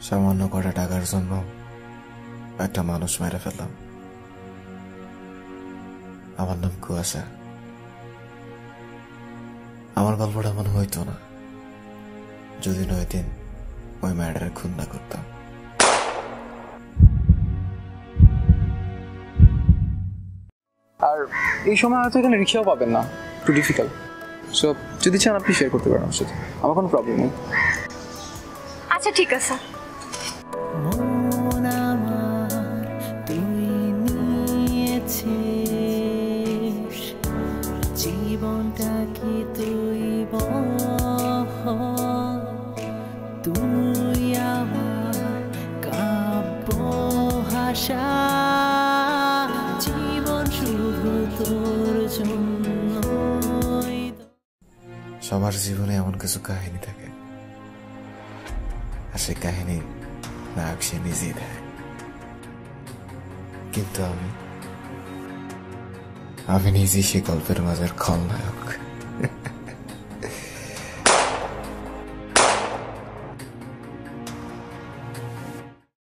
সামান্য কটা টাকার জন্য একটা মানুষ মেরে ফেললাম। আমার নাম কুয়াশা। আমার গল্পটা মনে হইতো না যদি নয় দিন ওই ম্যাডারে খুন না করতাম। আর এই সময় হয়তো এখানে রিক্সাও পাবেন না, একটু ডিফিকাল্ট। সো যদি চান আপনি শেয়ার করতে পারেন আমার সাথে, আমার কোনো প্রবলেম নেই। আচ্ছা ঠিক আছে। জীবনটা কি তুই তুই আমার কাব্য ভাষা, জীবন শুধু তোর জন্য। সবার জীবনে এমন কিছু কাহিনী থাকে, আর সেই কাহিনী নায়ক সে নিজেই দেয়। কিন্তু আমি নিজেই সেই গল্পের মাঝের খলনায়ক।